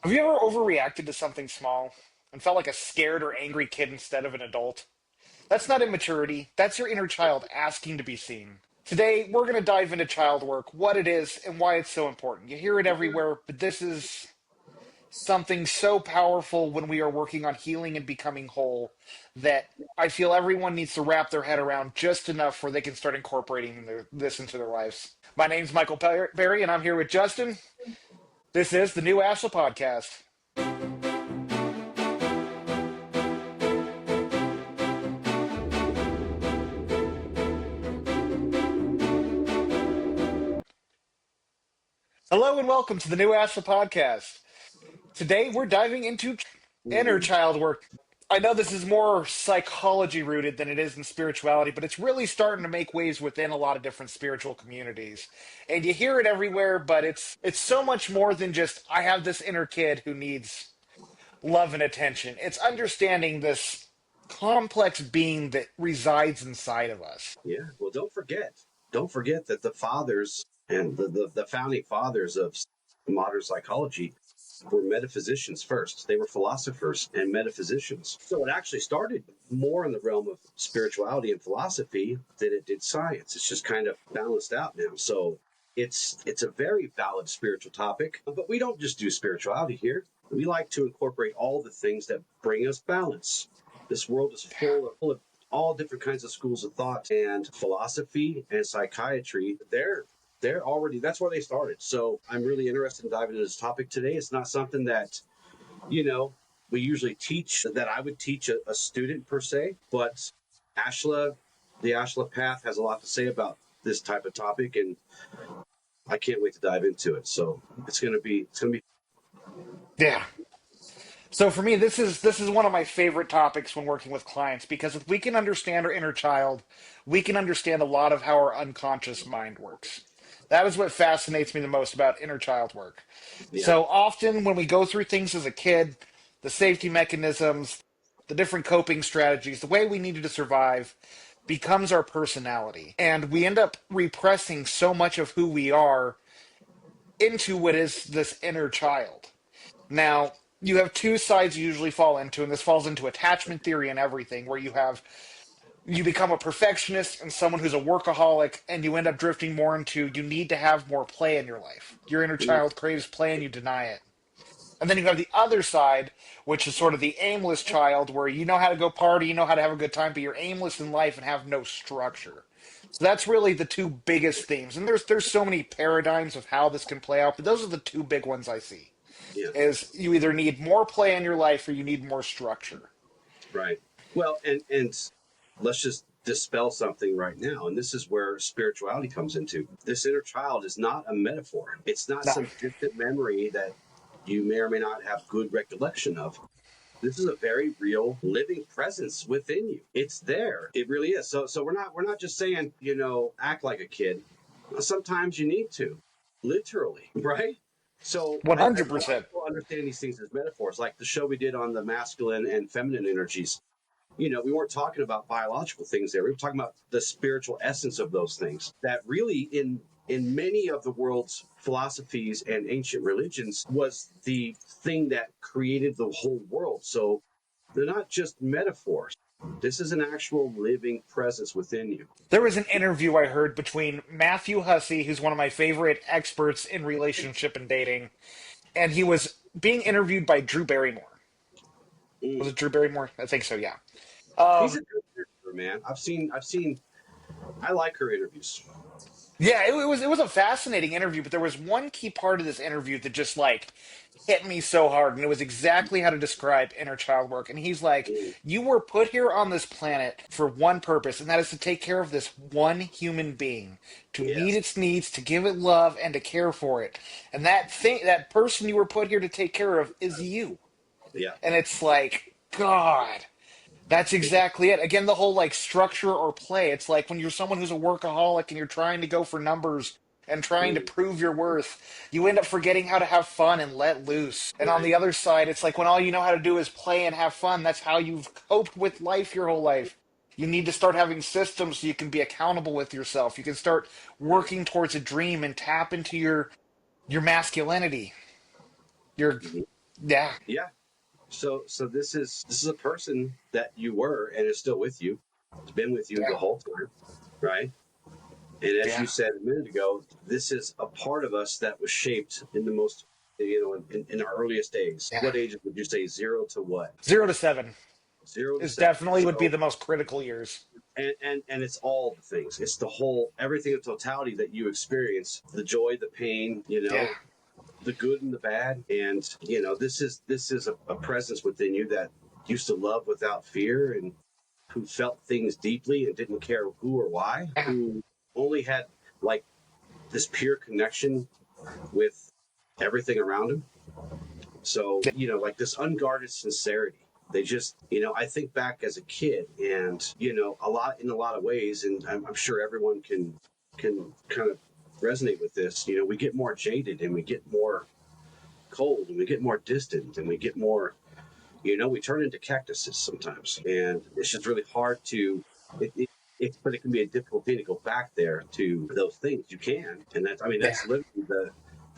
Have you ever overreacted to something small and felt like a scared or angry kid instead of an adult? That's not immaturity. That's your inner child asking to be seen. Today, we're going to dive into child work, what it is, and why it's so important. You hear it everywhere, but this is something so powerful when we are working on healing and becoming whole that I feel everyone needs to wrap their head around just enough where they can start incorporating this into their lives. My name's Michael Berry, and I'm here with Justin. This is the New Ashla Podcast. Hello and welcome to the New Ashla Podcast. Today we're diving into inner Mhm. child work. I know this is more psychology rooted than it is in spirituality, but it's really starting to make waves within a lot of different spiritual communities. And you hear it everywhere, but it's so much more than just I have this inner kid who needs love and attention. It's understanding this complex being that resides inside of us. Yeah. Well, don't forget that the fathers and the founding fathers of modern psychology were metaphysicians first. They were philosophers and metaphysicians. So it actually started more in the realm of spirituality and philosophy than it did science. It's just kind of balanced out now. So it's a very valid spiritual topic. But we don't just do spirituality here. We like to incorporate all the things that bring us balance. This world is full of all different kinds of schools of thought, and philosophy and psychiatry. They're already, that's where they started. So I'm really interested in diving into this topic today. It's not something that you know we usually teach, that I would teach a student per se, but Ashla, the Ashla path has a lot to say about this type of topic, and I can't wait to dive into it. So it's gonna be. Yeah. So for me, this is one of my favorite topics when working with clients because if we can understand our inner child, we can understand a lot of how our unconscious mind works. That is what fascinates me the most about inner child work. Yeah. So often when we go through things as a kid, the safety mechanisms, the different coping strategies, the way we needed to survive becomes our personality. And we end up repressing so much of who we are into what is this inner child. Now, you have two sides you usually fall into, and this falls into attachment theory and everything, where you become a perfectionist and someone who's a workaholic, and you end up drifting more into you need to have more play in your life. Your inner child craves play and you deny it. And then you have the other side, which is sort of the aimless child, where you know how to go party, you know how to have a good time, but you're aimless in life and have no structure. So that's really the two biggest themes. And there's so many paradigms of how this can play out, but those are the two big ones I see. Yeah. Is you either need more play in your life or you need more structure. Right. Well, and let's just dispel something right now. And this is where spirituality comes into. This inner child is not a metaphor. It's not No. some distant memory that you may or may not have good recollection of. This is a very real living presence within you. It's there. It really is. So we're not just saying, act like a kid. Sometimes you need to. Literally, right? So I want 100%. people to understand these things as metaphors, like the show we did on the masculine and feminine energies. We weren't talking about biological things there. We were talking about the spiritual essence of those things that really in many of the world's philosophies and ancient religions was the thing that created the whole world. So they're not just metaphors. This is an actual living presence within you. There was an interview I heard between Matthew Hussey, who's one of my favorite experts in relationship and dating, and he was being interviewed by Drew Barrymore. Was Mm. it Drew Barrymore? I think so, yeah. He's Um, a good character, man. I like her interviews. yeah, it was a fascinating interview, but there was one key part of this interview that just like hit me so hard, and it was exactly how to describe inner child work. And he's like, Mm. "You were put here on this planet for one purpose, and that is to take care of this one human being, to meet Yes. its needs, to give it love, and to care for it. And that person you were put here to take care of, is you." Yeah. And it's like, God. That's exactly it. Again, the whole like structure or play. It's like when you're someone who's a workaholic and you're trying to go for numbers and trying to Mm. prove your worth, you end up forgetting how to have fun and let loose. And on Right. the other side, it's like when all you know how to do is play and have fun, that's how you've coped with life your whole life. You need to start having systems so you can be accountable with yourself. You can start working towards a dream and tap into your masculinity. Your Mhm. Yeah. Yeah. So this is a person that you were and is still with you. It's been with you Yeah. the whole time, right? And as Yeah. you said a minute ago, this is a part of us that was shaped in the most, in our earliest days. Yeah. What ages would you say? Zero to what? 0 to 7 Zero to is seven. definitely would be So the most critical years. and it's all the things. It's the whole everything in totality that you experience. The joy, the pain, Yeah. the good and the bad. And this is a presence within you that used to love without fear and who felt things deeply and didn't care who or why, Yeah. who only had like this pure connection with everything around him. So, like this unguarded sincerity. They just, I think back as a kid and, in a lot of ways, and I'm sure everyone can kind of resonate with this. We get more jaded and we get more cold and we get more distant and we get more, we turn into cactuses sometimes. And it's just really hard to, but it can be a difficult thing to go back there to those things. You can. And that's, I mean, Yeah.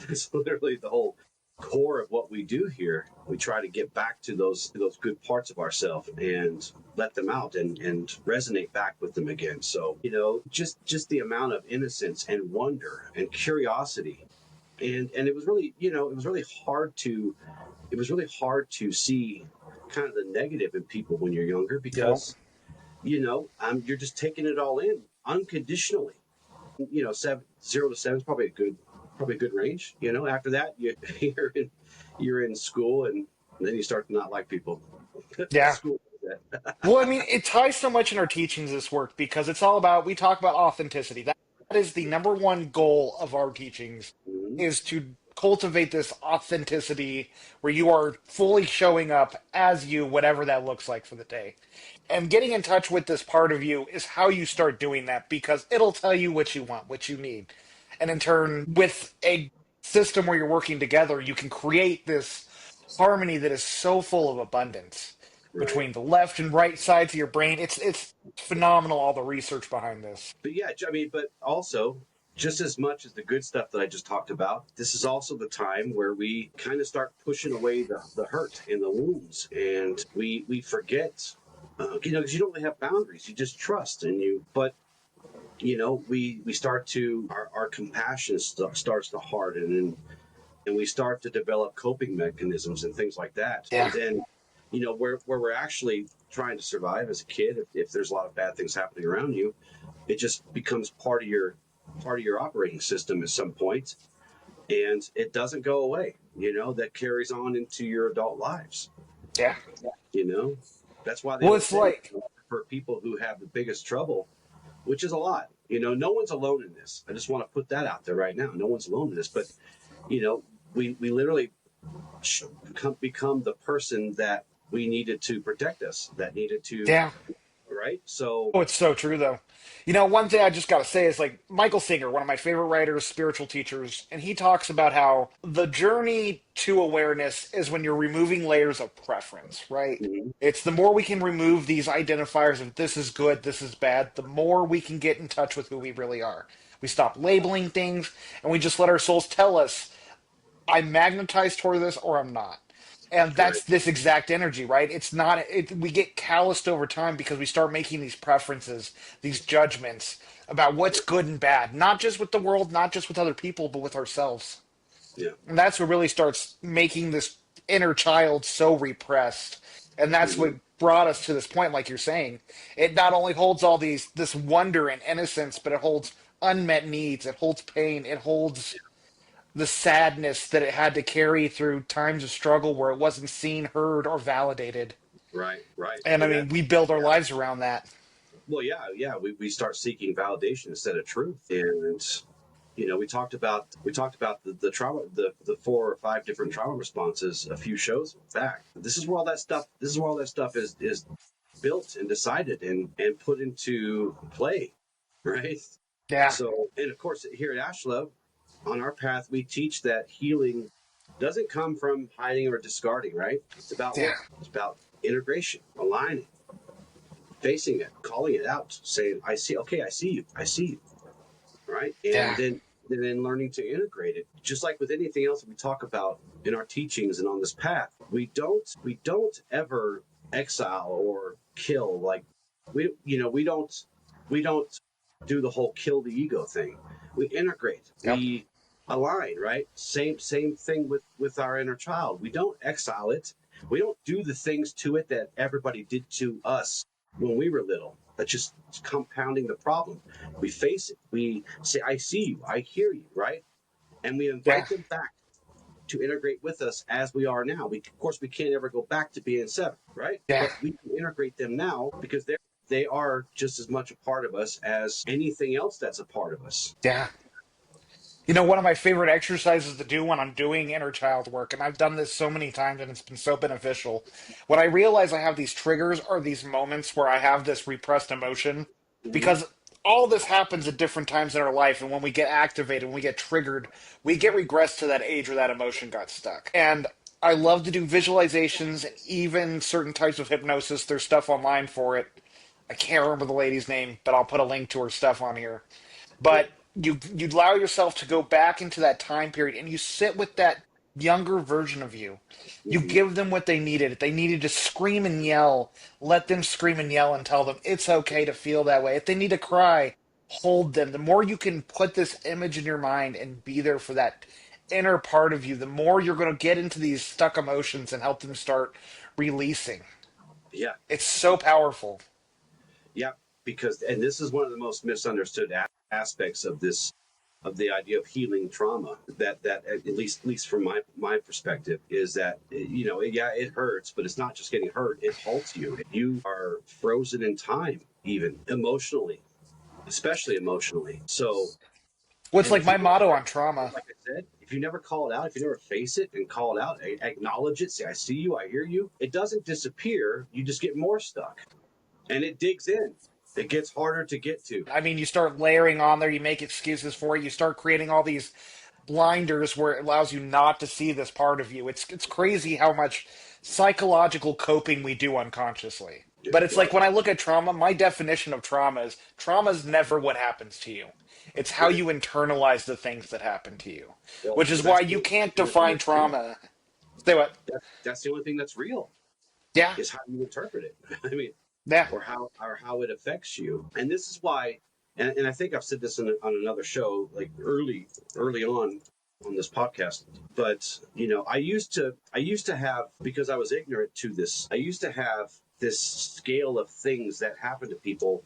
that's literally the whole core of what we do here. We try to get back to those good parts of ourselves and let them out and resonate back with them again. So, just the amount of innocence and wonder and curiosity. And it was really, it was really hard to see kind of the negative in people when you're younger Yep. because you're just taking it all in unconditionally. 0 to 7 is probably a good range. After that, you're in school, and then you start to not like people at Yeah. school. Well, I mean, it ties so much in our teachings this work because it's all about we talk about authenticity. That is the number one goal of our teachings Mhm. is to cultivate this authenticity where you are fully showing up as you, whatever that looks like for the day. And getting in touch with this part of you is how you start doing that because it'll tell you what you want, what you need. And in turn, with a system where you're working together, you can create this harmony that is so full of abundance Right. between the left and right sides of your brain. It's phenomenal all the research behind this. But yeah, I mean, but also, just as much as the good stuff that I just talked about, this is also the time where we kind of start pushing away the hurt and the wounds, and we forget, because you don't really have boundaries. You just trust, and but we start to our compassion starts to harden, and we start to develop coping mechanisms and things like that. Yeah. And then, where we're actually trying to survive as a kid, if there's a lot of bad things happening around you, it just becomes part of your operating system at some point, and it doesn't go away. That carries on into your adult lives. Yeah. You know, that's why they Well, always it's say, like, for people who have the biggest trouble, which is a lot. No one's alone in this. I just want to put that out there right now. No one's alone in this, but you know, we literally become the person that we needed to protect us, that needed to, yeah. right? So, Oh, it's so true, though. One thing I just got to say is like Michael Singer, one of my favorite writers, spiritual teachers, and he talks about how the journey to awareness is when you're removing layers of preference, right? mhm, It's the more we can remove these identifiers of this is good, this is bad, the more we can get in touch with who we really are. We stop labeling things and we just let our souls tell us I'm magnetized toward this or I'm not. And right, that's this exact energy, right? It's not we get calloused over time because we start making these preferences, these judgments about what's good and bad, not just with the world, not just with other people, but with ourselves. yeah, And that's what really starts making this inner child so repressed. And that's mhm, what brought us to this point, like you're saying. It not only holds all this wonder and innocence, but it holds unmet needs, it holds pain, it holds the sadness that it had to carry through times of struggle where it wasn't seen, heard, or validated. right, right, And I and mean, that, we build our yeah, lives around that. well, yeah, we start seeking validation instead of truth, and we talked about the trauma, the 4 or 5 different trauma responses a few shows back. This is where all that stuff is built and decided and put into play, right? Yeah, So, and of course, here at Ashlow, on our path, we teach that healing doesn't come from hiding or discarding, right? It's about yeah, work. It's about integration, aligning, facing it, calling it out, saying, I see, okay, I see you, right? And yeah, then and then learning to integrate it. Just like with anything else we talk about in our teachings and on this path, we don't ever exile or kill. Like we don't do the whole kill the ego thing. We integrate. Yep. We align, right? Same thing with our inner child. We don't exile it. We don't do the things to it that everybody did to us when we were little. That's just compounding the problem. We face it. We say, I see you, I hear you, right? And we Yeah. invite them back to integrate with us as we are now. Of course, we can't ever go back to being seven, right? Yeah. But we can integrate them now because they are just as much a part of us as anything else that's a part of us. Yeah. One of my favorite exercises to do when I'm doing inner child work, and I've done this so many times and it's been so beneficial, when I realize I have these triggers or these moments where I have this repressed emotion, Mm-hmm. because all this happens at different times in our life, and when we get activated, when we get triggered, we get regressed to that age where that emotion got stuck. And I love to do visualizations and even certain types of hypnosis. There's stuff online for it. I can't remember the lady's name, but I'll put a link to her stuff on here. Yeah. But you allow yourself to go back into that time period and you sit with that younger version of you. You Mm-hmm. give them what they needed. If they needed to scream and yell, let them scream and yell and tell them it's okay to feel that way. If they need to cry, hold them. The more you can put this image in your mind and be there for that inner part of you, the more you're going to get into these stuck emotions and help them start releasing. Yeah. It's so powerful. Yeah, because and this is one of the most misunderstood aspects of this of the idea of healing trauma. That at least from my perspective is that yeah, it hurts, but it's not just getting hurt; it halts you. You are frozen in time, even emotionally, especially emotionally. So, What's and like if you my don't motto on recognize it, trauma. like I said, if you never call it out, if you never face it and call it out, acknowledge it, say, "I see you, I hear you," it doesn't disappear. You just get more stuck, and it digs in. It gets harder to get to. I mean, you start layering on there, you make excuses for it, you start creating all these blinders where it allows you not to see this part of you. It's crazy how much psychological coping we do unconsciously. But it's Well, like when I look at trauma, my definition of trauma is never what happens to you. It's how right. you internalize the things that happen to you. Well, Which is why that's the you only can't thing define that's real. trauma. Say what? That's the only thing that's real Yeah. is how you interpret it. I mean, Yeah. or how it affects you. And this is why, and I think I've said this on another show, like early on this podcast. But I used to have, because I was ignorant to this. I used to have this scale of things that happen to people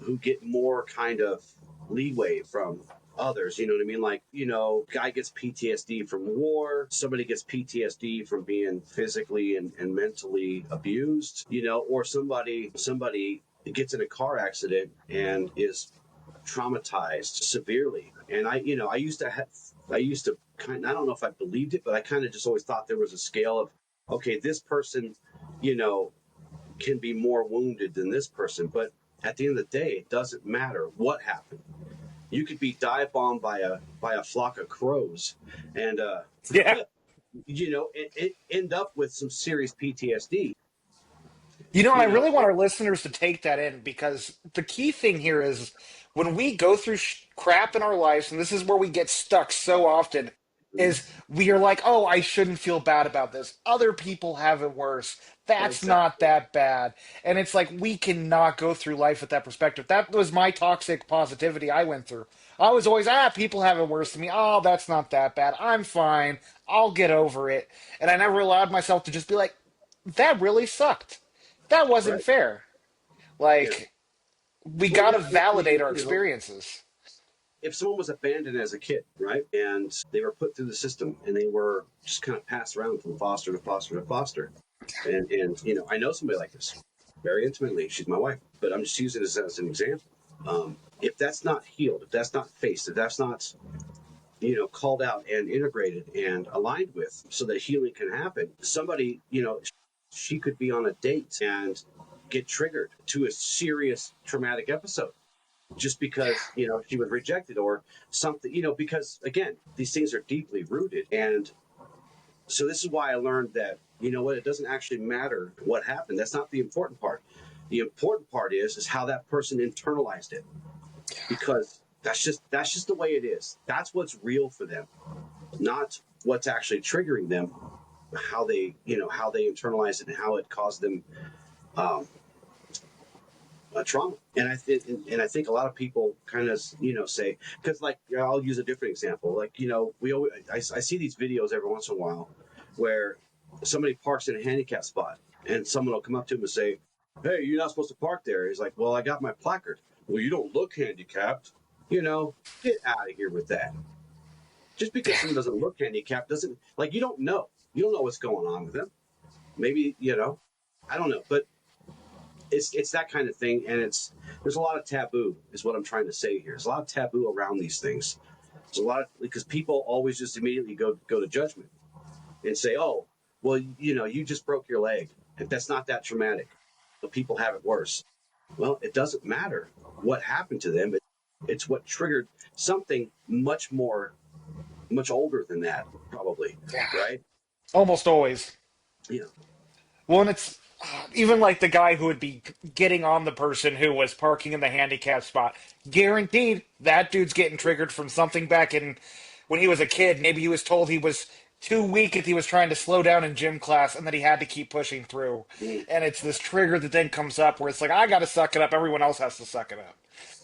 who get more kind of leeway from others. You know what I mean? Like, guy gets PTSD from war, somebody gets PTSD from being physically and mentally abused, or somebody gets in a car accident and is traumatized severely. And I used to I don't know if I believed it, but I kind of just always thought there was a scale of, okay, this person, you know, can be more wounded than this person. But at the end of the day, it doesn't matter what happened. You could be dive bombed by a flock of crows, and Yeah. it end up with some serious PTSD. And I You know, really want our listeners to take that in because the key thing here is when we go through crap in our lives, and this is where we get stuck so often, is we are like, oh, I shouldn't feel bad about this. Other people have it worse. That's not exactly. that bad. And it's like we cannot go through life with that perspective. That was my toxic positivity I went through. I was always, people have it worse than me. Oh, that's not that bad. I'm fine. I'll get over it. And I never allowed myself to just be like, that really sucked. That wasn't Right. fair. Yeah. Like, we Well, got to yeah. I validate mean, our experiences. if someone was abandoned as a kid, right, and they were put through the system and they were just kind of passed around from foster to foster to foster, and I know somebody like this very intimately. She's my wife, but I'm just using this as an example. If that's not healed, if that's not faced, if that's not called out and integrated and aligned with, so that healing can happen, somebody she could be on a date and get triggered to a serious traumatic episode just because she was rejected or something, because again, these things are deeply rooted. And so this is why I learned that, what, it doesn't actually matter what happened. That's not the important part. The important part is how that person internalized it, because That's just the way it is. That's what's real for them, not what's actually triggering them, how they internalize it and how it caused them um, trauma. And I think a lot of people kind of say, because like I'll use a different example. Like we always I see these videos every once in a while where somebody parks in a handicap spot and someone will come up to him and say, "Hey, you're not supposed to park there." He's like, "Well, I got my placard." "Well, you don't look handicapped." Get out of here with that. Just because someone doesn't look handicapped doesn't, like, you don't know what's going on with them. Maybe I don't know, but it's that kind of thing, and there's a lot of taboo, is what I'm trying to say here. There's a lot of taboo around these things. There's a lot of, because people always just immediately go to judgment and say, "Oh, well, you just broke your leg. If that's not that traumatic, but people have it worse." Well, it doesn't matter what happened to them. It's what triggered something much older than that, probably, Yeah, right? almost always. Yeah, Well, and it's even like the guy who would be getting on the person who was parking in the handicap spot. Guaranteed that dude's getting triggered from something back in when he was a kid. Maybe he was told he was too weak if he was trying to slow down in gym class and that he had to keep pushing through. mm, And it's this trigger that then comes up where it's like, I got to suck it up. Everyone else has to suck it up.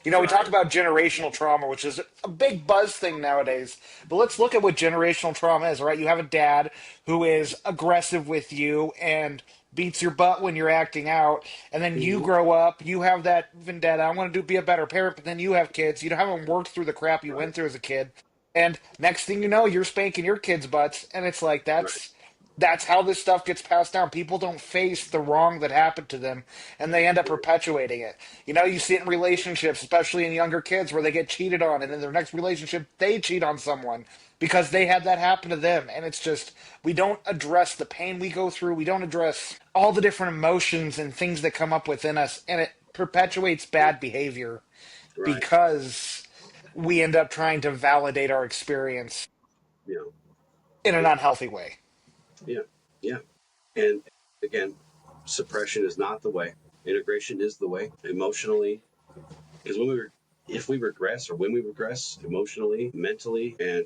We talk right. about generational trauma, which is a big buzz thing nowadays. But let's look at what generational trauma is, all right? You have a dad who is aggressive with you and beats your butt when you're acting out, and then you Hmm. grow up, you have that vendetta. I want to be a better parent, but then you have kids. You haven't worked through the crap you Right, went through as a kid. And next thing you know, you're spanking your kids' butts, and it's like right, that's how this stuff gets passed down. People don't face the wrong that happened to them, and they end up right, perpetuating it. You see it in relationships, especially in younger kids, where they get cheated on, and in their next relationship, they cheat on someone because they had that happen to them. And it's just, we don't address the pain we go through, we don't address all the different emotions and things that come up within us, and it perpetuates bad behavior right. because we end up trying to validate our experience Yeah, in an yeah, unhealthy way. yeah, yeah. And again, suppression is not the way. Integration is the way. Emotionally, because if we regress, or when we regress emotionally, mentally, and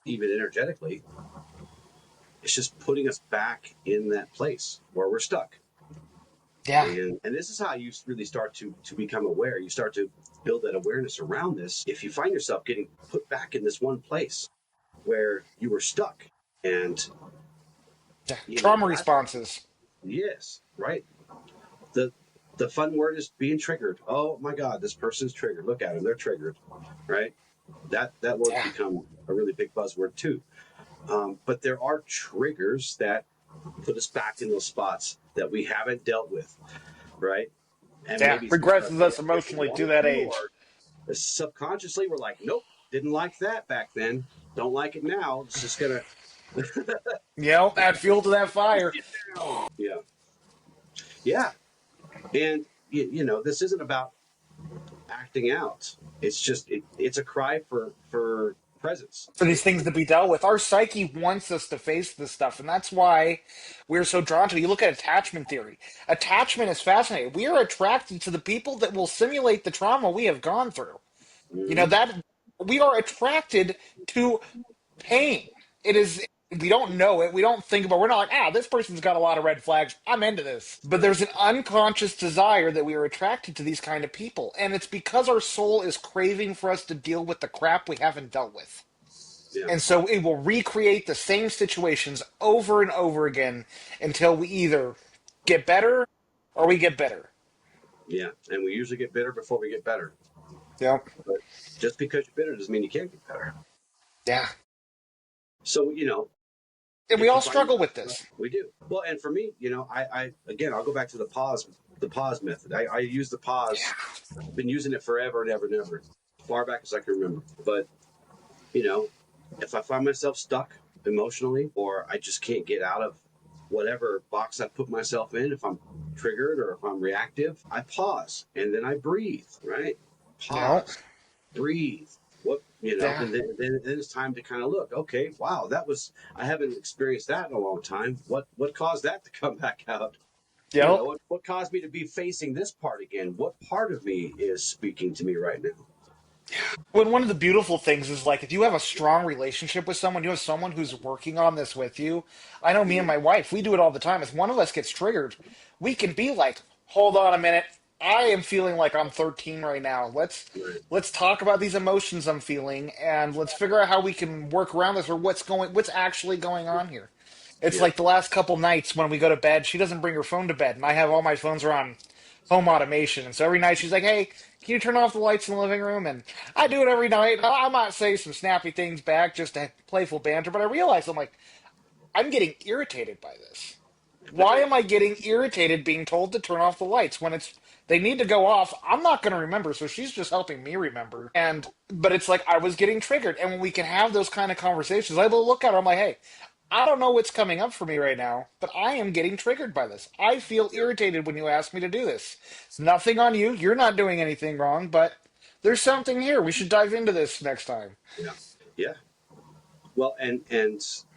even energetically, it's just putting us back in that place where we're stuck. Yeah. And this is how you really start to become aware. You start to build that awareness around this. If you find yourself getting put back in this one place where you were stuck, and Yeah. Trauma that, responses. yes, right. The the fun word is being triggered. Oh my God, this person's triggered. Look at them, they're triggered, right? That word's Yeah. become a really big buzzword too. But there are triggers that put us back in those spots that we haven't dealt with, right? And Yeah. maybe we start Regresses us dealing if we emotionally to wanted that to, age. or subconsciously we're like, nope, didn't like that back then, don't like it now. It's just gonna Add fuel to that push fire. it down. Yeah, yeah. And this isn't about acting out. It's just it's a cry for presence. For these things to be dealt with. Our psyche wants us to face this stuff, and that's why we're so drawn to it. You look at attachment theory. Attachment is fascinating. We are attracted to the people that will simulate the trauma we have gone through. Mm-hmm. That we are attracted to pain. It is we don't know it. We don't think about. We're not like, this person's got a lot of red flags. I'm into this. But Right. there's an unconscious desire that we are attracted to these kind of people, and it's because our soul is craving for us to deal with the crap we haven't dealt with. Yeah. And so it will recreate the same situations over and over again until we either get better or we get bitter. Yeah. And we usually get bitter before we get better. Yep. But just because you're bitter doesn't mean you can't get better. Yeah. So And we if you all find struggle yourself, with this. we do. Well, and for me, I again, I'll go back to the pause method. I use the pause. Yeah. I've been using it forever and ever and ever, far back as I can remember. But you know, if I find myself stuck emotionally, or I just can't get out of whatever box I put myself in, if I'm triggered or if I'm reactive, I pause and then I breathe, right? Yep. Pause, breathe. Yeah. And then it's time to kind of look. Okay, wow, I haven't experienced that in a long time. What caused that to come back out? Yep. What caused me to be facing this part again? What part of me is speaking to me right now? When one of the beautiful things is like if you have a strong relationship with someone, you have someone who's working on this with you. I know me and Mm, my wife, we do it all the time. If one of us gets triggered, we can be like, "Hold on a minute. I am feeling like I'm 13 right now. right. Let's talk about these emotions I'm feeling and let's figure out how we can work around this or what's actually going on here." It's Yeah. like the last couple nights when we go to bed, she doesn't bring her phone to bed, and I have all my phones are on home automation. And so every night she's like, "Hey, can you turn off the lights in the living room?" And I do it every night. I might say some snappy things back, just a playful banter, but I realize I'm like, I'm getting irritated by this. Why am I getting irritated being told to turn off the lights when they need to go off? I'm not going to remember, so she's just helping me remember. And but it's like I was getting triggered, and when we can have those kind of conversations, I will look at her. I'm like, "Hey, I don't know what's coming up for me right now, but I am getting triggered by this. I feel Yeah. irritated when you ask me to do this. It's nothing on you. You're not doing anything wrong, but there's something here. We should dive into this next time." Yeah. Yeah. Well, and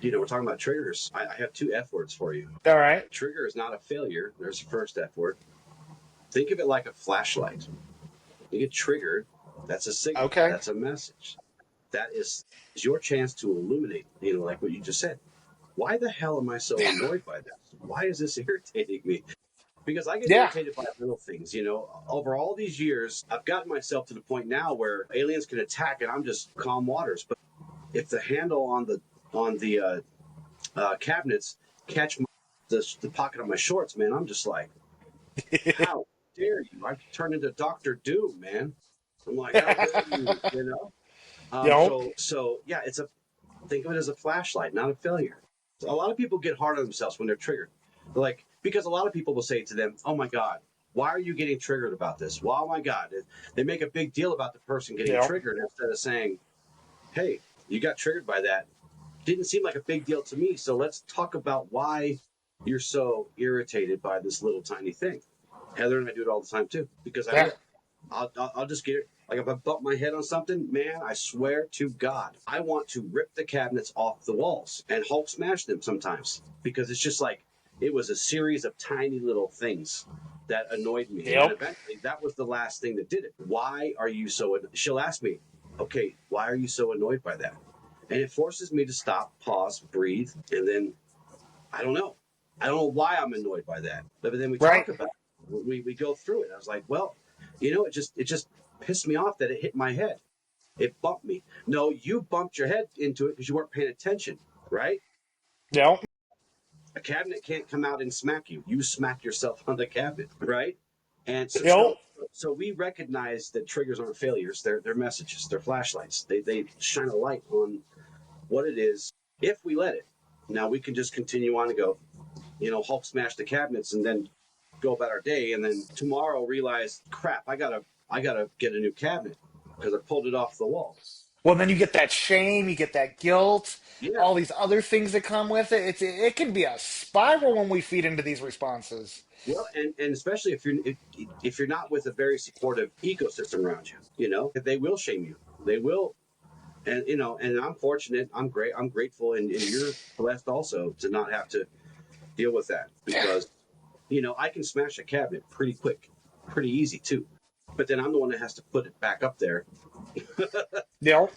we're talking about triggers. I have two F words for you. All right. Trigger is not a failure. There's the first F word. Think of it like a flashlight. You get triggered. That's a signal. Okay. That's a message. That is your chance to illuminate. Like what you just said. Why the hell am I so annoyed by this? Why is this irritating me? Because I get Yeah. irritated by little things. Over all these years, I've gotten myself to the point now where aliens can attack, and I'm just calm waters. But if the handle on the cabinets catch the pocket of my shorts, man, I'm just like, how dare you? I turn into Doctor Doom, man. I'm like, how dare you? Yep. So yeah, think of it as a flashlight, not a failure. A lot of people get hard on themselves when they're triggered. Because a lot of people will say to them, "Oh my God, why are you getting triggered about this? Well, oh my God." They make a big deal about the person getting Yep. triggered instead of saying, "Hey, you got triggered by that. Didn't seem like a big deal to me. So let's talk about why you're so irritated by this little tiny thing." Heather and I do it all the time too, because I Yeah. will. I'll just get it. Like if I bump my head on something, man, I swear to God, I want to rip the cabinets off the walls and Hulk smash them sometimes because it's just like it was a series of tiny little things that annoyed me. And then Yep. eventually that was the last thing that did it. Why are you so, she'll ask me, okay, why are you so annoyed by that? And it forces me to stop, pause, breathe, and then I don't know. I don't know why I'm annoyed by that. But then we Right. talk about it. We go through it. I was like, well, it just pissed me off that it hit my head. It bumped me. No, you bumped your head into it because you weren't paying attention, right? Yep. A cabinet can't come out and smack you. You smack yourself on the cabinet, right? And so, Yep. so, so we recognize that triggers aren't failures. They're messages. They're flashlights. They shine a light on what it is if we let it. Now we can just continue on and go, Hulk smash the cabinets and then go about our day. And then tomorrow realize, crap, I gotta get a new cabinet because I pulled it off the wall. Well, then you get that shame, you get that guilt, Yeah. all these other things that come with it. It can be a spiral when we feed into these responses. Well, and especially if you're not with a very supportive ecosystem around you, they will shame you. They will, and I'm fortunate. I'm great. I'm grateful, and you're blessed also to not have to deal with that Yeah. because I can smash a cabinet pretty quick, pretty easy too. But then I'm the one that has to put it back up there. Yep.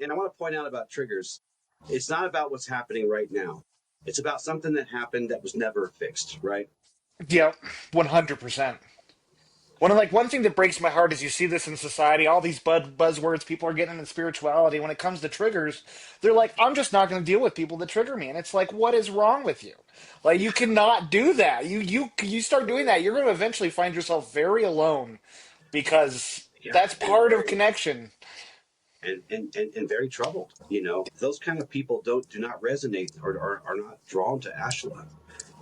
And I want to point out about triggers. It's not about what's happening right now. It's about something that happened that was never fixed, right? Yep. 100%. One thing that breaks my heart is you see this in society, all these buzzwords people are getting in spirituality. When it comes to triggers, they're like, "I'm just not going to deal with people that trigger me," and it's like, what is wrong with you? Like you cannot do that. You start doing that, you're going to eventually find yourself very alone because Yeah, that's and part of very connection. and very troubled. Those kind of people do not resonate or are not drawn to Ashla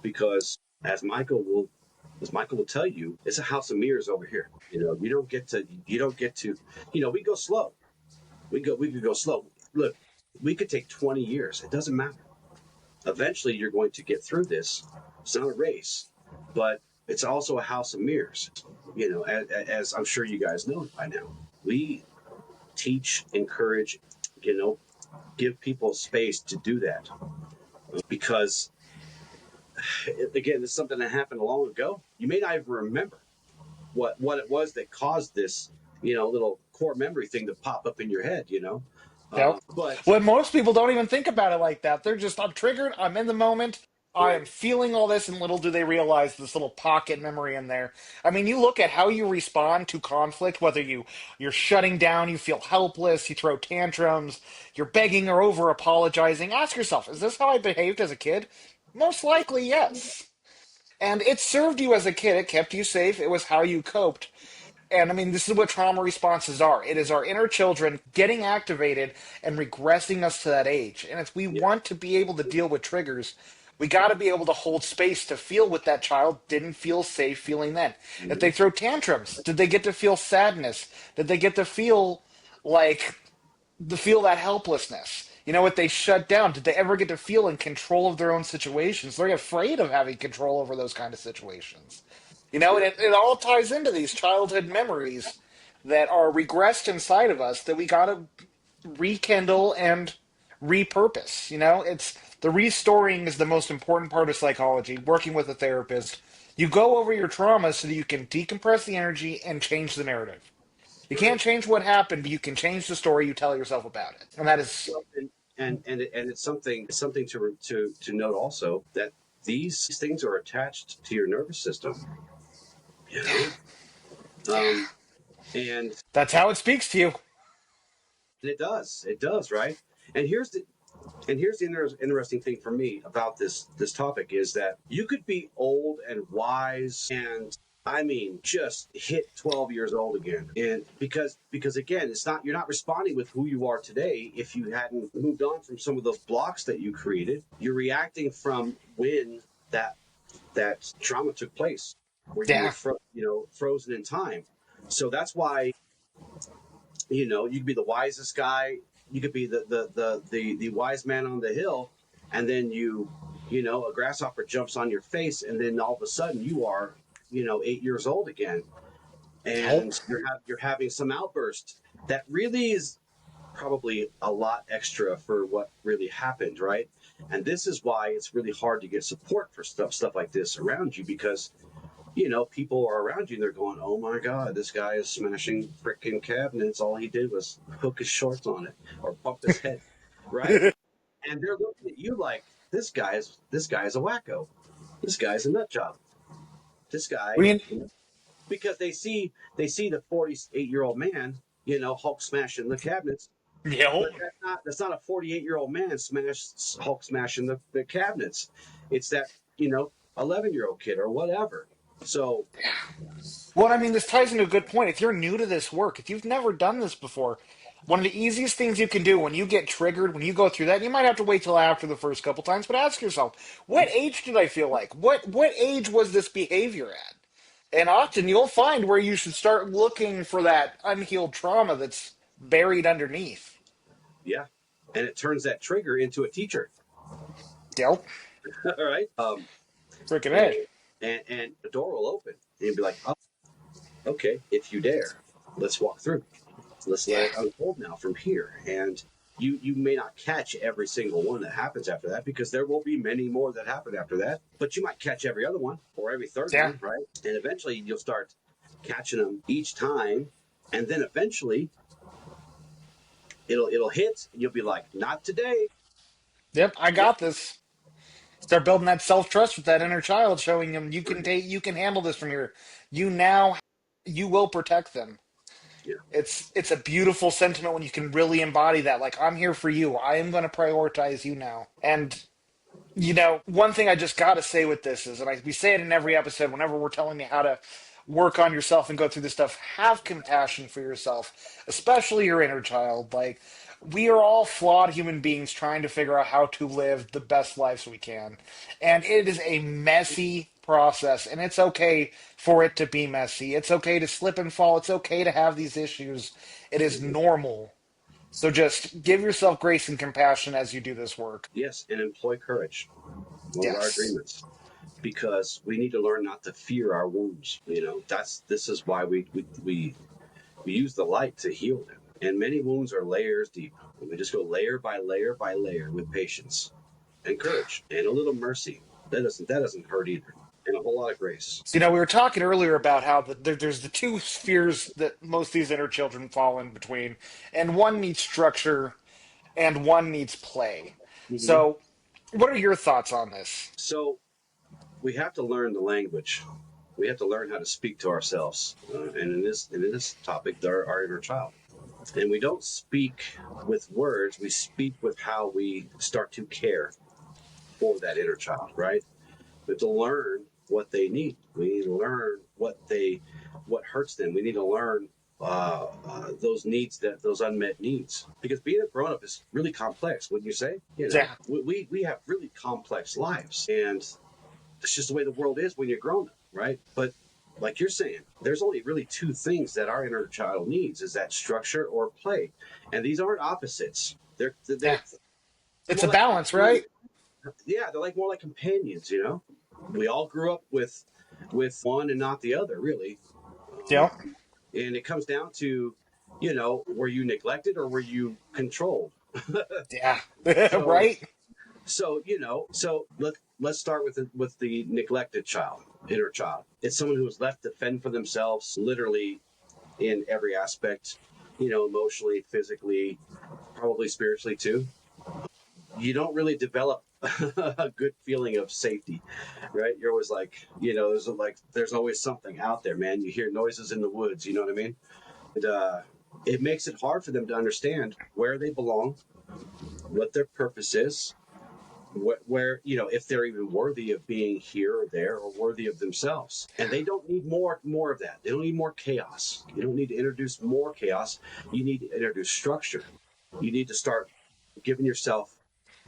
because as Michael will tell you, it's a house of mirrors over here. You don't get to. We go slow. We could go slow. Look, we could take 20 years. It doesn't matter. Eventually you're going to get through this. It's not a race, but it's also a house of mirrors. As I'm sure you guys know by now, we teach, encourage, you know, give people space to do that because, again, this is something that happened long ago. You may not even remember what it was that caused this, little core memory thing to pop up in your head, Yep. but Well, most people don't even think about it like that. They're just, I'm triggered, I'm in the moment, I am right. feeling all this, and little do they realize this little pocket memory in there. I mean, you look at how you respond to conflict, whether you're shutting down, you feel helpless, you throw tantrums, you're begging or over apologizing. Ask yourself, is this how I behaved as a kid? Most likely, yes. And it served you as a kid. It kept you safe. It was how you coped. And I mean, this is what trauma responses are. It is our inner children getting activated and regressing us to that age. And if we Yeah. want to be able to deal with triggers, we got to be able to hold space to feel what that child didn't feel safe feeling then. If Mhm. they throw tantrums, did they get to feel sadness? Did they get to feel like to feel that helplessness? You know, if they shut down, did they ever get to feel in control of their own situations? They're afraid of having control over those kind of situations. You know, and it all ties into these childhood memories that are regressed inside of us that we got to rekindle and repurpose. You know, it's the restoring is the most important part of psychology, working with a therapist. You go over your trauma so that you can decompress the energy and change the narrative. You Right. can't change what happened, but you can change the story you tell yourself about it. And that is, Well, and it's something to note also that these things are attached to your nervous system, you know, um, and that's how it speaks to you. it does, right? And here's the interesting thing for me about this topic is that you could be old and wise and I mean just hit 12 years old again. And because again, it's not you're not responding with who you are today if you hadn't moved on from some of those blocks that you created. You're reacting from when that that trauma took place where you were Yeah. frozen in time. So that's why you could be the wisest guy, you could be the wise man on the hill, and then a grasshopper jumps on your face, and then all of a sudden you are 8 years old again, Nope. and you're having some outburst that really is probably a lot extra for what really happened, right? And this is why it's really hard to get support for stuff like this around you because people are around you and they're going, oh my God, this guy is smashing freaking cabinets. All he did was hook his shorts on it or bump his head, right? And they're looking at you like, this guy is a wacko. This guy's a nut job. This guy, We, because they see the 48-year-old man, Hulk smashing the cabinets, nope. but that's not a 48-year-old man Hulk smashing the cabinets. It's that, 11-year-old kid or whatever. So Well, I mean, this ties into a good point. If you're new to this work, if you've never done this before, one of the easiest things you can do when you get triggered, when you go through that, you might have to wait till after the first couple times, but ask yourself, what age did I feel like? What age was this behavior at? And often you'll find where you should start looking for that unhealed trauma that's buried underneath. yeah, and it turns that trigger into a teacher. Yep. All right. Freaking And, A. and the door will open, and you'll be like, oh, okay, if you dare, let's walk through. Let's let Yeah. it unfold now from here. And you may not catch every single one that happens after that because there will be many more that happen after that. But you might catch every other one or every third Yeah. one, right? And eventually you'll start catching them each time, and then eventually it'll hit, and you'll be like, not today. Yep. I Yep. got this. Start building that self trust with that inner child, showing them Right. you can handle this from here. You now you will protect them. Yeah. It's a beautiful sentiment when you can really embody that. Like, I'm here for you. I am going to prioritize you now. And one thing I just got to say with this is, and we say it in every episode whenever we're telling you how to work on yourself and go through this stuff, have compassion for yourself, especially your inner child. Like, we are all flawed human beings trying to figure out how to live the best lives we can. And it is a messy process, and it's okay for it to be messy. It's okay to slip and fall. It's okay to have these issues. It is Mhm. normal. So just give yourself grace and compassion as you do this work. Yes, and employ courage. One of our Yes. agreements, because we need to learn not to fear our wounds. This is why we use the light to heal them. And many wounds are layers deep. And we just go layer by layer by layer with patience and courage and a little mercy. That doesn't hurt either. whole lot of grace. So, we were talking earlier about how there's the two spheres that most of these inner children fall in between, and one needs structure and one needs play. Hmm. So, what are your thoughts on this? So we have to learn the language. We have to learn how to speak to ourselves, and in this topic, our inner child. And we don't speak with words; we speak with how we start to care for that inner child, right? We have to learn what they need. We need to learn what hurts them. We need to learn those needs, that those unmet needs, because being a grown up is really complex. Wouldn't you say? Yeah, We have really complex lives, and it's just the way the world is when you're grown up, right? But like you're saying, there's only really two things that our inner child needs: is that structure or play, and these aren't opposites. They're yeah. It's more a like balance, right? companions. Yeah, they're like more like companions. We all grew up with one and not the other, really. Yeah, And it comes down to, were you neglected or were you controlled? yeah, So right. let's start with the neglected child, inner child. It's someone who was left to fend for themselves, literally in every aspect, emotionally, physically, probably spiritually too. You don't really develop a good feeling of safety, right? You're always like, there's always something out there, man. You hear noises in the woods, you know what I mean? And it makes it hard for them to understand where they belong, what their purpose is, where, if they're even worthy of being here or there, or worthy of themselves. And they don't need more of that. They don't need more chaos. You don't need to introduce more chaos. You need to introduce structure. You need to start giving yourself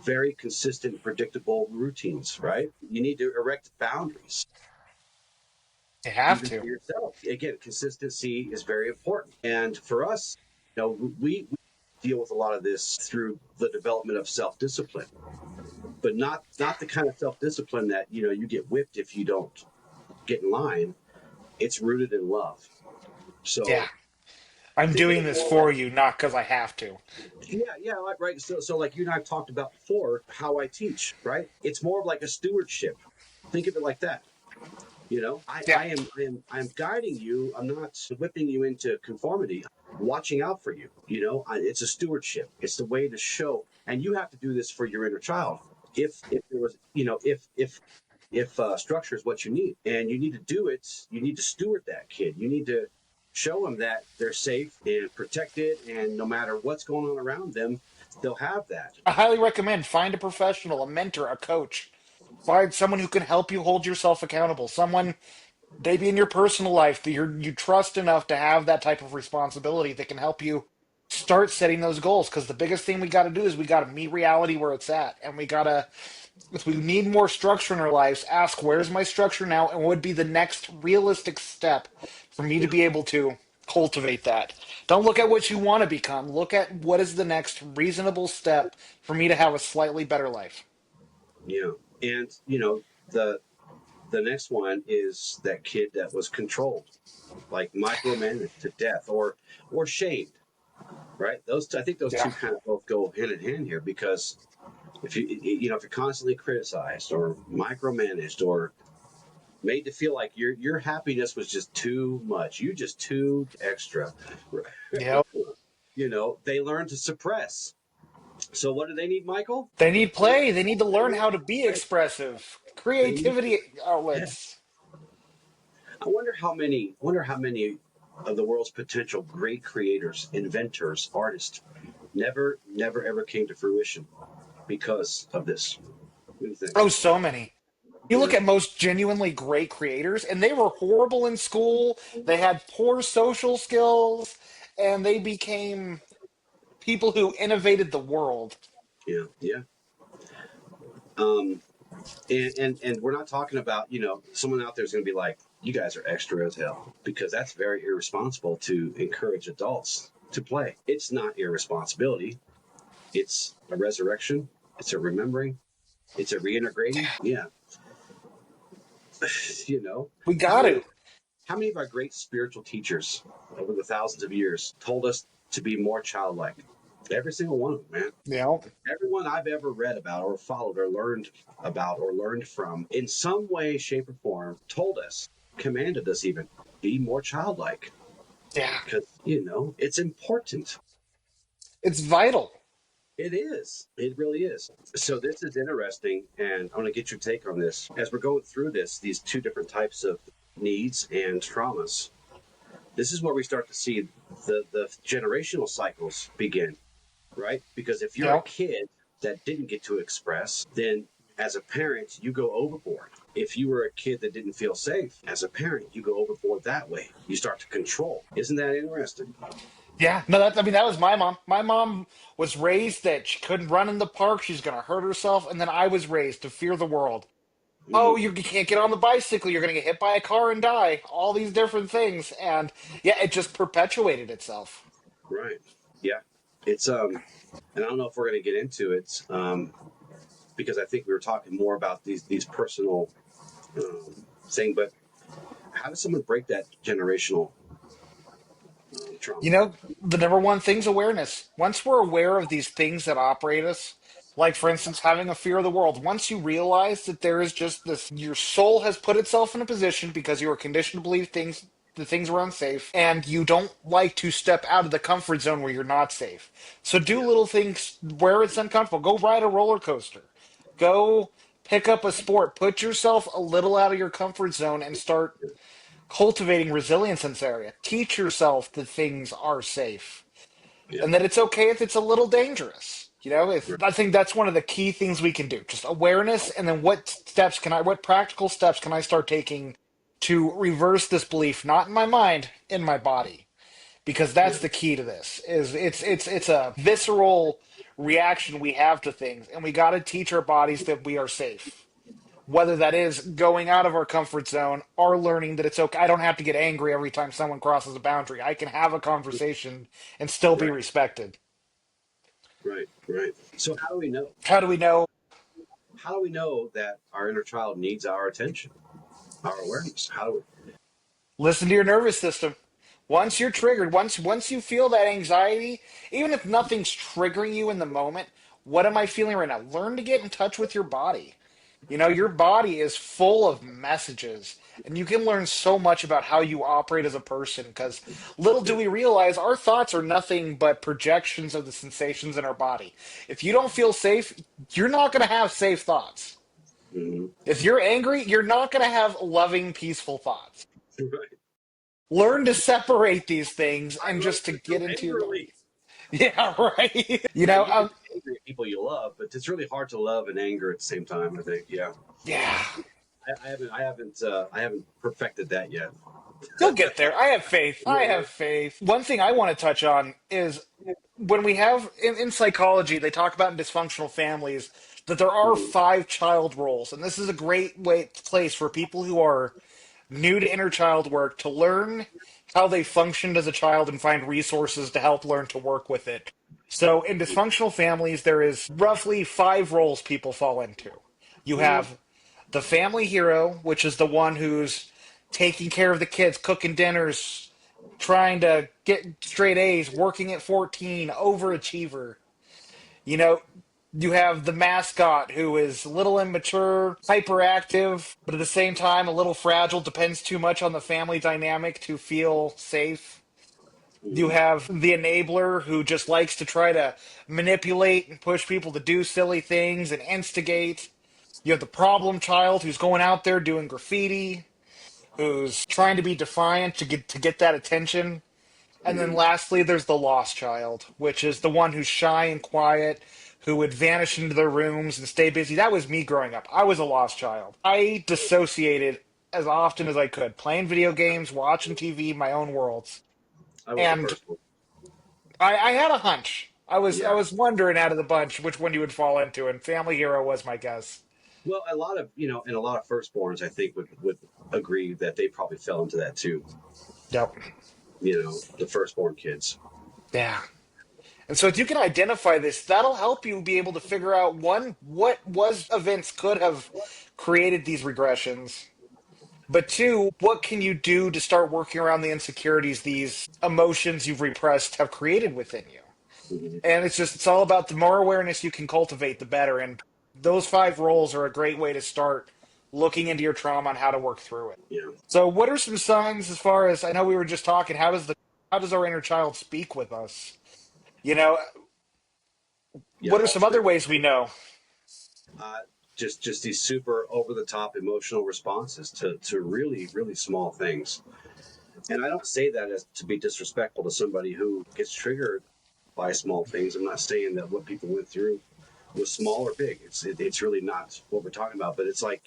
very consistent, predictable routines, right? You need to erect boundaries, You have even to. for yourself. Again, consistency is very important. And for us, we deal with a lot of this through the development of self-discipline, but not the kind of self-discipline that, you get whipped if you don't get in line. It's rooted in love. Yeah, So I'm think of doing it this more for like, you, not because I have to. yeah, right. So like you and I have talked about before, how I teach, right? It's more of like a stewardship. Think of it like that. Yeah, I'm guiding you. I'm not whipping you into conformity. Watching out for you. It's a stewardship. It's the way to show, and you have to do this for your inner child. If there was, if structure is what you need, and you need to do it, you need to steward that kid. You need to show them that they're safe and protected, and no matter what's going on around them, they'll have that. I highly recommend find a professional, a mentor, a coach. Find someone who can help you hold yourself accountable. Someone maybe in your personal life that you trust enough to have that type of responsibility that can help you start setting those goals. Because the biggest thing we got to do is we got to meet reality where it's at, and we got to, if we need more structure in our lives, ask where's my structure now, and what would be the next realistic step for me to Yeah, be able to cultivate that. Don't look at what you want to become. Look at what is the next reasonable step for me to have a slightly better life. yeah, and the next one is that kid that was controlled, like micromanaged to death, or shamed, right? I think those Yeah. two kind of both go hand in hand here, because if you're constantly criticized or micromanaged or made to feel like your happiness was just too much, you just too extra, Yep. they learn to suppress. So what do they need, Michael? They need They need play. They need to play, learn how to be right? expressive. They need, Creativity yeah. outlets. I wonder how many of the world's potential great creators, inventors, artists never ever came to fruition because of this. What do you think? Oh, so many. You look Yeah, at most genuinely great creators, and they were horrible in school. They had poor social skills, and they became people who innovated the world. yeah, yeah. Um, and we're not talking about, someone out there is going to be like, you guys are extra as hell, because that's very irresponsible to encourage adults to play. It's not irresponsibility. It's a resurrection. It's a remembering. It's a reintegrating. Yeah. you know, We how got many to. how many of our great spiritual teachers over the thousands of years told us to be more childlike? Every single one of them, man. You know? Everyone I've ever read about or followed or learned about or learned from in some way, shape, or form told us, commanded us even, be more childlike. Yeah. Because, you know, it's important. It's vital. It is. It really is. So this is interesting, and I want to get your take on this. As we're going through this, these two different types of needs and traumas, this is where we start to see the generational cycles begin, right? Because if You you're a know? kid that didn't get to express, then as a parent, you go overboard. If you were a kid that didn't feel safe, as a parent, you go overboard that way. You start to control. Isn't that interesting? Yeah. No, I mean, that was my mom. My mom was raised that she couldn't run in the park. She's going to hurt herself. And then I was raised to fear the world. Oh, Mm-hmm. you can't get on the bicycle. You're going to get hit by a car and die. All these different things. And yeah, it just perpetuated itself. Right. Yeah. It's and I don't know if we're going to get into it because I think we were talking more about these personal thing. But how does someone break that generational You trauma? know, the number one thing's awareness. Once we're aware of these things that operate us, like for instance, having a fear of the world, once you realize that there is just this, your soul has put itself in a position because you were conditioned to believe the things were unsafe, and you don't like to step out of the comfort zone where you're not safe. So do Yeah. little things where it's uncomfortable. Go ride a roller coaster. Go pick up a sport. Put yourself a little out of your comfort zone and start cultivating resilience in this area. Teach yourself that things are safe Yeah. and that it's okay if it's a little dangerous. You know, Right. I think that's one of the key things we can do. Just awareness, and then what practical steps can I start taking to reverse this belief, not in my mind, in my body? Because Yeah. that's the key to this. Is it's a visceral reaction we have to things, and we got to teach our bodies that we are safe, whether that is going out of our comfort zone or learning that it's okay. I don't have to get angry every time someone crosses a boundary. I can have a conversation and still be Right. respected. Right. Right. So how do we know? How do we know? How do we know that our inner child needs our attention, our awareness? How do we? Listen to your nervous system. Once you're triggered, once you feel that anxiety, even if nothing's triggering you in the moment, what am I feeling right now? Learn to get in touch with your body. You know, your body is full of messages, and you can learn so much about how you operate as a person because little do Yeah. we realize our thoughts are nothing but projections of the sensations in our body. If you don't feel safe, you're not going to have safe thoughts. Mm-hmm. If you're angry, you're not going to have loving, peaceful thoughts. Right. Learn to separate these things I and wrote just to this so get into your body. angrily. Yeah, right. You Yeah, know, you can be angry at people you love, but it's really hard to love and anger at the same time. I think. Yeah. yeah. I haven't perfected that yet. You'll get there. I have faith. I Yeah. have faith. One thing I want to touch on is when we have in psychology, they talk about in dysfunctional families that there are Mm-hmm. five child roles, and this is a great place for people who are new to inner child work to learn how they functioned as a child and find resources to help learn to work with it. So in dysfunctional families, there is roughly five roles people fall into. You Mm-hmm. have the family hero, which is the one who's taking care of the kids, cooking dinners, trying to get straight A's, working at 14, overachiever. You know, you have the mascot who is a little immature, hyperactive, but at the same time a little fragile, depends too much on the family dynamic to feel safe. You Mm-hmm. have the enabler who just likes to try to manipulate and push people to do silly things and instigate. You have the problem child who's going out there doing graffiti, who's trying to be defiant to get that attention. And then Mm-hmm. lastly, there's the lost child, which is the one who's shy and quiet, who would vanish into their rooms and stay busy. That was me growing up. I was a lost child. I dissociated as often as I could, playing video games, watching TV, my own worlds. I was the And first one. I had a hunch. I Yeah. was wondering out of the bunch which one you would fall into, and Family Hero was my guess. Well, a lot of and a lot of firstborns, I think, would agree that they probably fell into that too. Yep. The firstborn kids. Yeah. And so if you can identify this, that'll help you be able to figure out one, what was events could have created these regressions, but two, what can you do to start working around the insecurities these emotions you've repressed have created within you? Mhm. And it's all about the more awareness you can cultivate, the better. And those 5 roles are a great way to start looking into your trauma and how to work through it. Yeah. So, what are some signs as far as I know we were just talking? How does our inner child speak with us? You know, Yeah. what are All some other three. ways we know? Uh, just these super over the top emotional responses to really really small things. And I don't say that as to be disrespectful to somebody who gets triggered by small things. I'm not saying that what people went through was small or big. It's really not what we're talking about. But it's like,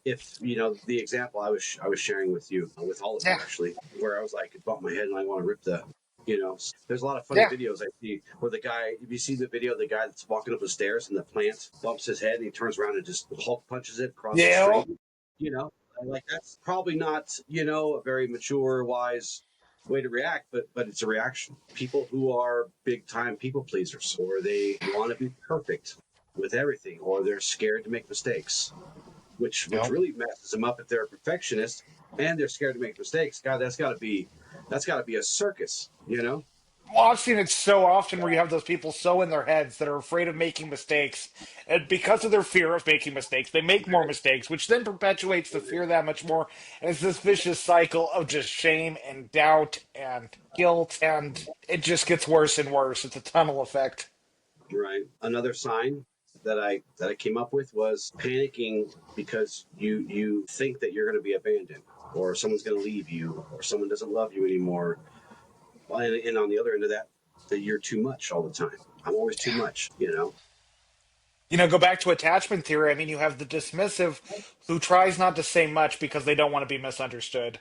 if the example I was sharing with you, with all of Yeah, you actually, where I was like, it bumped my head and I want to rip the. There's a lot of funny yeah, videos I see where the guy, if you see the video of the guy that's walking up the stairs and the plant bumps his head and he turns around and just Hulk punches it across the yeah. street, you know, like that's probably not, a very mature, wise way to react, but it's a reaction. People who are big time people pleasers, or they want to be perfect with everything, or they're scared to make mistakes, which Yep. really messes them up if they're a perfectionist and they're scared to make mistakes. God, that's got to be a circus. Well, I've seen it so often where you have those people so in their heads that are afraid of making mistakes. And because of their fear of making mistakes, they make more mistakes, which then perpetuates the fear that much more. And it's this vicious cycle of just shame and doubt and guilt. And it just gets worse and worse. It's a tunnel effect. Right. Another sign that I came up with was panicking because you think that you're going to be abandoned, or someone's going to leave you, or someone doesn't love you anymore. And on the other end of that you're too much all the time. I'm always too much. Go back to attachment theory. I mean, you have the dismissive who tries not to say much because they don't want to be misunderstood.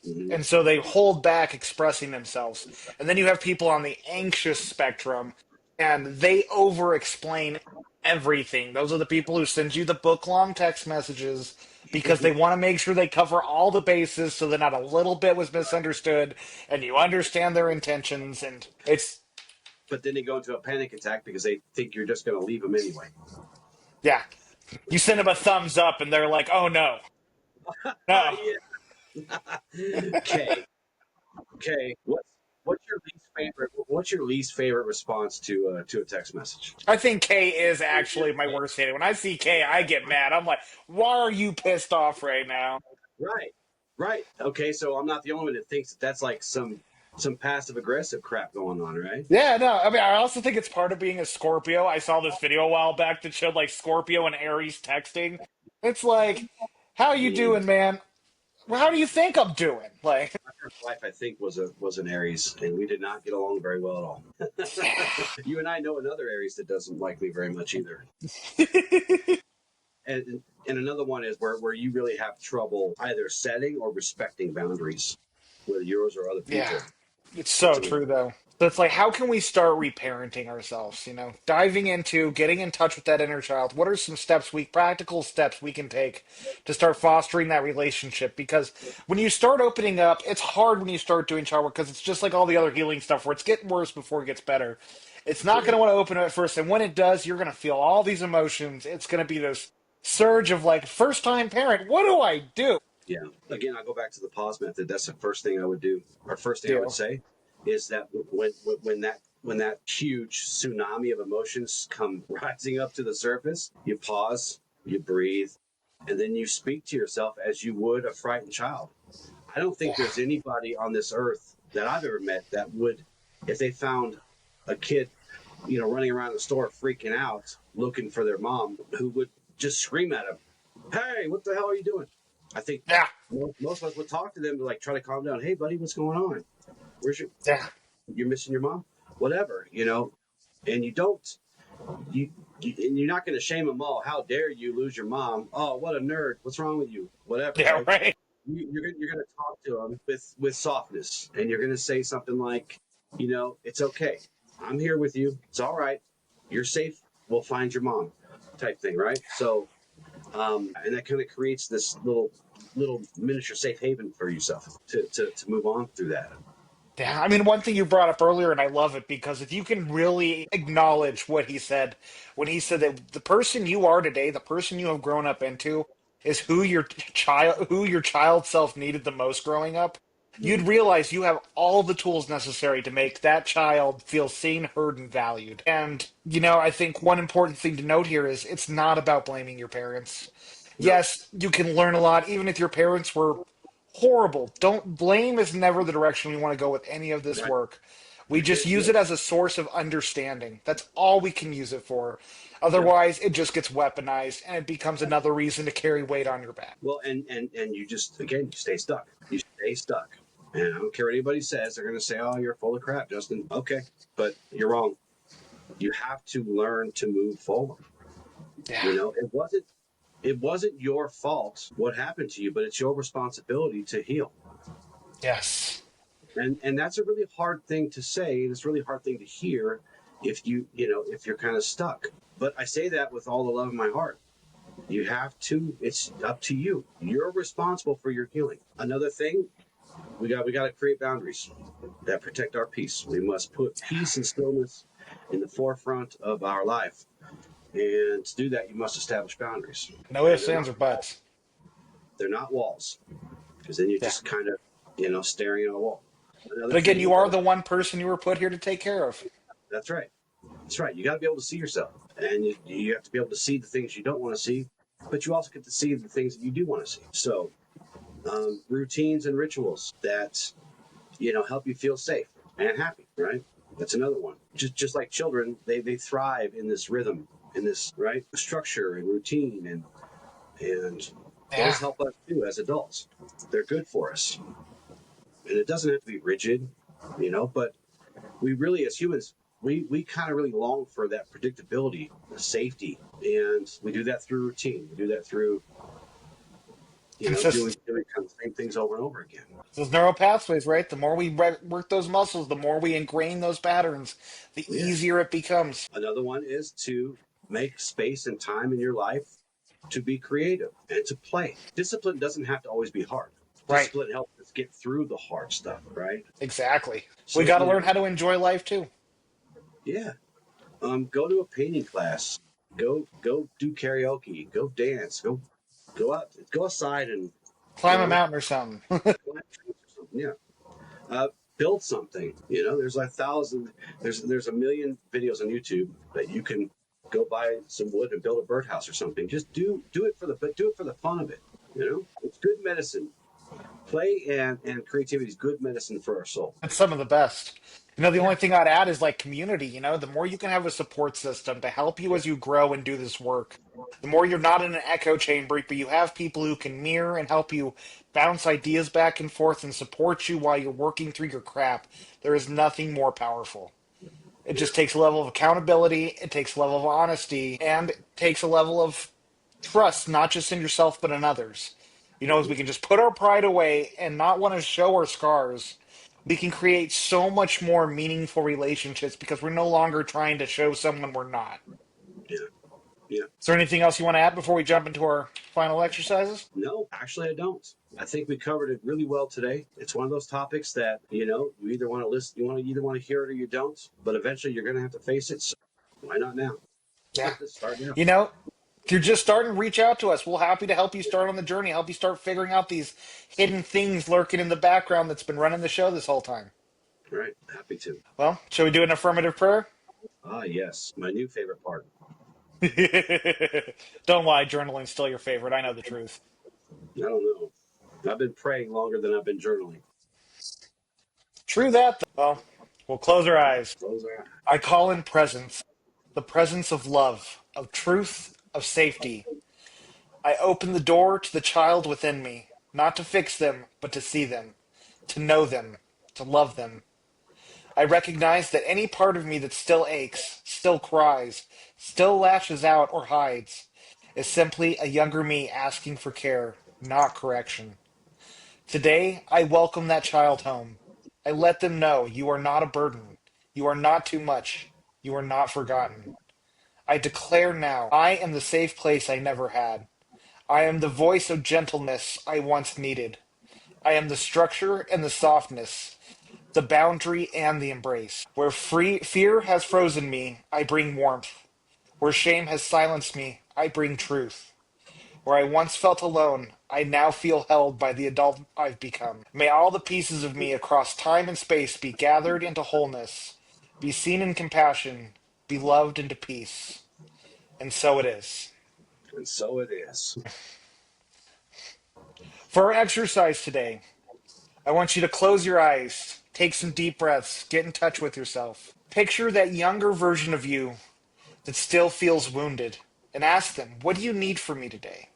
Hmm. And so they hold back expressing themselves. And then you have people on the anxious spectrum, and they over explain everything. Those are the people who send you the book long text messages because they want to make sure they cover all the bases so that not a little bit was misunderstood and you understand their intentions. And it's, But then they go into a panic attack because they think you're just going to leave them anyway. yeah, you send them a thumbs up and they're like, oh no, no. Yeah. Okay. Okay. What's your least favorite response to a text message? I think K is actually my worst hater. When I see K, I get mad. I'm like, why are you pissed off right now? Right. Right. Okay. So I'm not the only one that thinks that that's like some passive aggressive crap going on, right? Yeah, no, I mean, I also think it's part of being a Scorpio. I saw this video a while back that showed like Scorpio and Aries texting. It's like, how you Mm. doing, man? Well, how do you think I'm doing? Like, My first wife, I think, was an Aries, and we did not get along very well at all. You and I know another Aries that doesn't like me very much either. And another one is where you really have trouble either setting or respecting boundaries, whether yours or other yeah, people. it's That's so another. true though. So it's like, how can we start reparenting ourselves? Diving into getting in touch with that inner child. What are some practical steps we can take to start fostering that relationship? Because when you start opening up, it's hard when you start doing child work because it's just like all the other healing stuff where it's getting worse before it gets better. It's not going Yeah. to want to open up at first, and when it does, you're going to feel all these emotions. It's going to be this surge of like, first time parent. What do I do? Yeah. Again, I go back to the pause method. That's the first thing I would do, or first thing I would Do say, is that when that huge tsunami of emotions come rising up to the surface, you pause, you breathe, and then you speak to yourself as you would a frightened child. I don't think yeah, there's anybody on this earth that I've ever met that would, if they found a kid, running around the store freaking out, looking for their mom, who would just scream at him, "Hey, what the hell are you doing?" I think yeah, most of us would talk to them to like try to calm down. Hey, buddy, what's going on? Where's your? yeah, You're missing your mom? Whatever. And you don't. And you're not going to shame them all. How dare you lose your mom? Oh, what a nerd! What's wrong with you? Whatever, yeah, right? right. You're going to talk to them with softness, and you're going to say something like, it's okay. I'm here with you. It's all right. You're safe. We'll find your mom, type thing, right? So, and that kind of creates this little miniature safe haven for yourself to move on through that. Yeah, I mean, one thing you brought up earlier, and I love it because if you can really acknowledge what he said, when he said that the person you are today, the person you have grown up into, is who your child self needed the most growing up. you'd realize you have all the tools necessary to make that child feel seen, heard, and valued. And, I think one important thing to note here is it's not about blaming your parents. No, Yes, you can learn a lot, even if your parents were horrible. Don't blame is never the direction we want to go with any of this right? work. We just use Yeah, it as a source of understanding. That's all we can use it for. yeah. Otherwise, it just gets weaponized and it becomes another reason to carry weight on your back. Well, and you just again, you stay stuck. You stay stuck. And I don't care what anybody says. They're going to say, "Oh, you're full of crap, Justin." Okay, but you're wrong. You have to learn to move forward. Yeah. It wasn't your fault what happened to you, but it's your responsibility to heal. Yes. And that's a really hard thing to say, and it's a really hard thing to hear if you're kind of stuck. But I say that with all the love in my heart. You have to. It's up to you. You're responsible for your healing. Another thing, we got to create boundaries that protect our peace. We must put peace and stillness in the forefront of our life. And to do that, you must establish boundaries. No And ifs, ands, or buts. they're not walls, because then you're Yeah. just kind of, staring at a wall. Another But again, thing, you are the one person you were put here to take care of. that's right. That's right. You got to be able to see yourself, and you have to be able to see the things you don't want to see, but you also get to see the things that you do want to see. So, routines and rituals that help you feel safe and happy. Right. That's another one. Just like children, they thrive in this rhythm, in this right structure and routine, and Yeah. those help us too as adults. They're good for us, and it doesn't have to be rigid, but we really, as humans, we kind of really long for that predictability, the safety, and we do that through routine. We do that through Consistent. doing kind of the same things over and over again. Those neural pathways, right? The more we work those muscles, the more we ingrain those patterns, the Yeah. easier it becomes. Another one is to make space and time in your life to be creative and to play. Discipline doesn't have to always be hard. Right. Discipline helps us get through the hard stuff, right? Exactly. We So got to learn how to enjoy life too. yeah. Go to a painting class. Go do karaoke. Go dance. Go out. Go outside and you Climb a know mountain or something. plant trees or something. Yeah. Build something. There's a thousand. There's a million videos on YouTube that you can go buy some wood and build a birdhouse or something. Just do it for the fun of it. It's good medicine. Play and creativity is good medicine for our soul. That's some of the best. The Yeah. only thing I'd add is like community. The more you can have a support system to help you Yeah. as you grow and do this work, the more you're not in an echo chamber, but you have people who can mirror and help you bounce ideas back and forth and support you while you're working through your crap. There is nothing more powerful. It Yeah. just takes a level of accountability, it takes a level of honesty, and it takes a level of trust, not just in yourself, but in others. As we can just put our pride away and not want to show our scars, we can create so much more meaningful relationships because we're no longer trying to show someone we're not. Yeah. Yeah. Is there anything else you want to add before we jump into our final exercises? No, actually, I don't. I think we covered it really well today. It's one of those topics that you either want to listen, either want to hear it or you don't. But eventually, you're going to have to face it. So why not now? Yeah. Start now. You know, if you're just starting, reach out to us. We're happy to help you start on the journey, help you start figuring out these hidden things lurking in the background that's been running the show this whole time. All right, happy to. Well, shall we do an affirmative prayer? Ah, yes, my new favorite part. Don't lie, journaling's still your favorite. I know the truth. I don't know. I've been praying longer than I've been journaling. True that. Well, we'll close our eyes. Those are I call in presence, the presence of love, of truth, of safety. I open the door to the child within me, not to fix them, but to see them, to know them, to love them. I recognize that any part of me that still aches, still cries, still lashes out or hides, is simply a younger me asking for care, not correction. Today, I welcome that child home. I let them know you are not a burden. You are not too much. You are not forgotten. I declare now, I am the safe place I never had. I am the voice of gentleness I once needed. I am the structure and the softness, the boundary and the embrace. Where fear has frozen me, I bring warmth. Where shame has silenced me, I bring truth. Where I once felt alone, I now feel held by the adult I've become. May all the pieces of me across time and space be gathered into wholeness, be seen in compassion, be loved into peace. And so it is. And so it is. For our exercise today, I want you to close your eyes, take some deep breaths, get in touch with yourself. Picture that younger version of you that still feels wounded and ask them, what do you need from me today?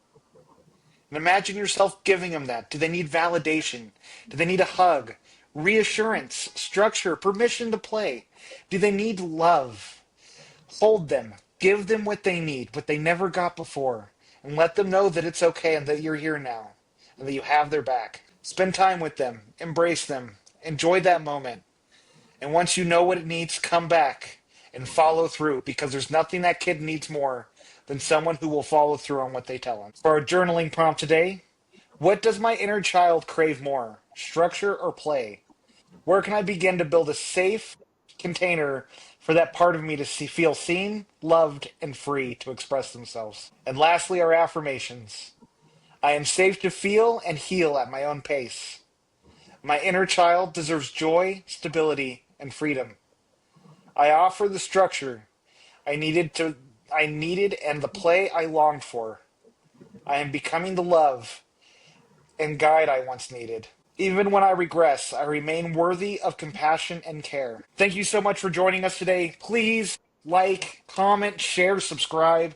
And imagine yourself giving them that. Do they need validation? Do they need a hug? Reassurance, structure, permission to play? Do they need love? Hold them. Give them what they need, what they never got before. And let them know that it's okay and that you're here now and that you have their back. Spend time with them. Embrace them. Enjoy that moment. And once you know what it needs, come back and follow through because there's nothing that kid needs more than someone who will follow through on what they tell him. For our journaling prompt today, what does my inner child crave more, structure or play? Where can I begin to build a safe container for that part of me to feel seen, loved, and free to express themselves? And lastly, our affirmations. I am safe to feel and heal at my own pace. My inner child deserves joy, stability, and freedom. I offer the structure I needed and the play I longed for. I am becoming the love and guide I once needed. Even when I regress, I remain worthy of compassion and care. Thank you so much for joining us today. Please like, comment, share, subscribe.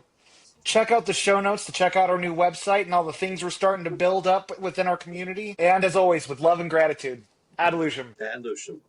Check out the show notes to check out our new website and all the things we're starting to build up within our community. And as always, with love and gratitude, ad Lucium. And Lucian.